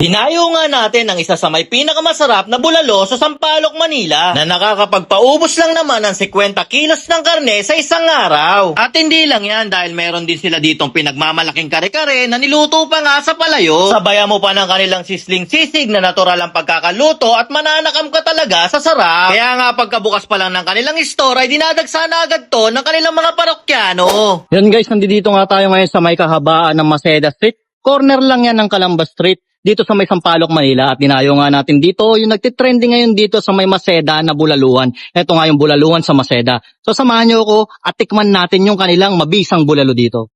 Dinayo nga natin ang isa sa may pinakamasarap na bulalo sa Sampaloc, Manila na nakakapagpaubos lang naman ng 50 kilos ng karne sa isang araw. At hindi lang yan dahil meron din sila ditong pinagmamalaking kare-kare na niluto pa nga sa palayo. Sabayan mo pa ng kanilang sisling-sisig na natural ang pagkakaluto at mananakam ka talaga sa sarap. Kaya nga pagkabukas pa lang ng kanilang store ay dinadagsa na agad to ng kanilang mga parokyano. Yan guys, nandito nga tayo ngayon sa may kahabaan ng Maceda Street. Corner lang yan ng Calamba Street. Dito sa may Sampaloc, Manila. At dinayo nga natin dito yung nagtitrending ngayon dito sa may Maceda na bulaluhan. Ito nga yung bulaluhan sa Maceda. So samahan nyo ako at tikman natin yung kanilang mabisang bulalo dito.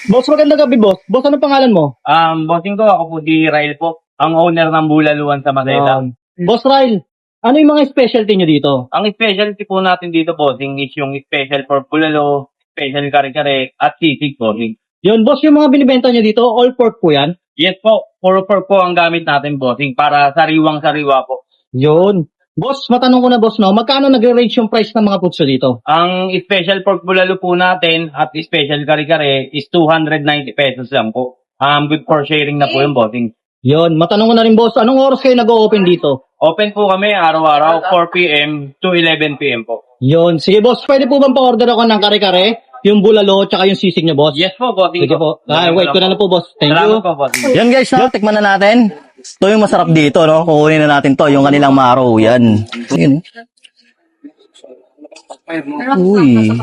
Boss, magandang gabi boss. Boss, anong pangalan mo? Bossing ko, ako po di Rail po, ang owner ng Bulaluan sa Maceda. Boss Ryle, ano yung mga specialty nyo dito? Ang specialty po natin dito, bossing, is yung special for bulalo, special kare-kare, at sisig, bossing. Yun, boss, yung mga binibenta nyo dito, all pork po yan? Yes po, puro pork po ang gamit natin, bossing, para sariwang-sariwa po. Yun. Boss, matanong ko na boss, no? Magkano nagre-range yung price ng mga foods dito? Ang special pork bulalo po natin at special kare-kare is 290 pesos lang po. Good for sharing na po yung bossing. Yun, matanong ko na rin boss, anong oras kayo nag-o-open dito? Open po kami araw-araw, 4 p.m. to 11 p.m. po. Yun, sige boss, pwede po bang pa-order ako ng kare-kare? Yung bulalo, tsaka yung sisig niyo boss? Yes po, bossing. Sige po. Wait ko na lang po boss. Thank you. Salamat po, bossing. Yan guys, no? Tikman na natin. Ito yung masarap dito, no? Kukunin na natin to, yung kanilang maro. Yan. Yun. Uy.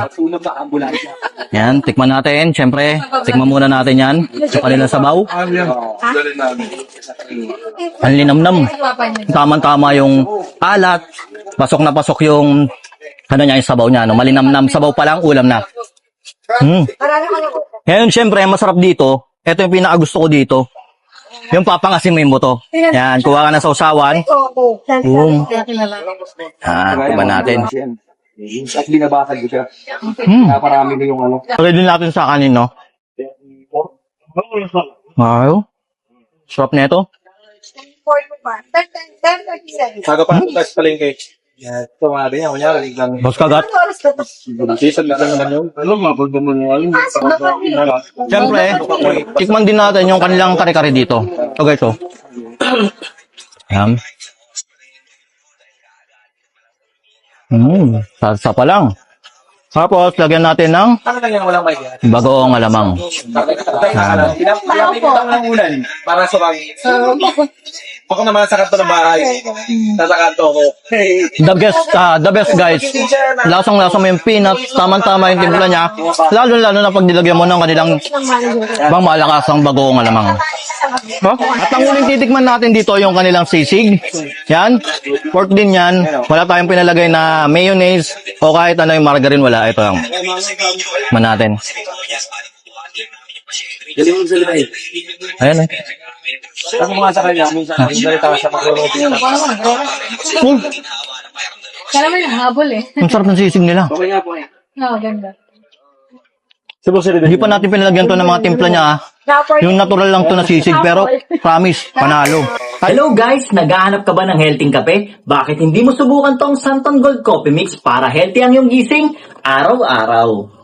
Yan, tikman natin. Siyempre, tikman muna natin yan. Yung kanilang sabaw. Ang linamnam. Tama-tama yung alat. Pasok na pasok yung ano niya, yung sabaw niya. No? Malinamnam. Sabaw pa lang, ulam na. Ngayon, siyempre, masarap dito. Ito yung pinakagusto ko dito. Yung papangasin mo yung buto. Yan, kuha ka na sa usawan. Boom. Yan, tiba natin. At binabasag ko siya. Naparami ko yung ano. Lagay din natin sa kanin, no? Wow. Sarap na ito. Saga pa ito sa palengke. Yan, ito mga din yan. Kunyari, liglang. Boss kagat. Season lang naman yun. Ano, mapagod mo nyo. Siyempre, tikman din natin yung kanilang kare-kare dito. Ito guys, oh. Yan. Salsa pa lang. Tapos, lagyan natin ng Ano lang yan, walang mic yan. bagoong alamang. Pinapilitan ng ulan para sa bang. Ako naman sa kanto ng bahay. Nasa kanto ko. The best guys. Lasang-lasa mo yung peanuts, tamang-tama yung timpla niya. Lalo-lalo na pag nilagyan mo ng kanilang bang malakasang bagoong alamang. No? At ang uling titikman natin dito yung kanilang sisig. Yan. Pork din yan. Wala tayong pinalagay na mayonnaise o kahit ano yung margarine, wala. Ito lang. Man natin. Galing mo salita eh. Ayan eh. Ako mga sa kanya, minsan yung salita sa magluluto. Kala mo yung habol eh. Ang sarap ng sisig nila. Okay nga po eh. Oo, ganda. Hindi pa natin pinalagyan to ng mga timpla niya. Yung natural lang to na sisig, pero promise, panalo. Hello guys! Naghahanap ka ba ng healthy kape? Bakit hindi mo subukan tong Santon Gold Coffee Mix para healthy ang iyong gising araw-araw?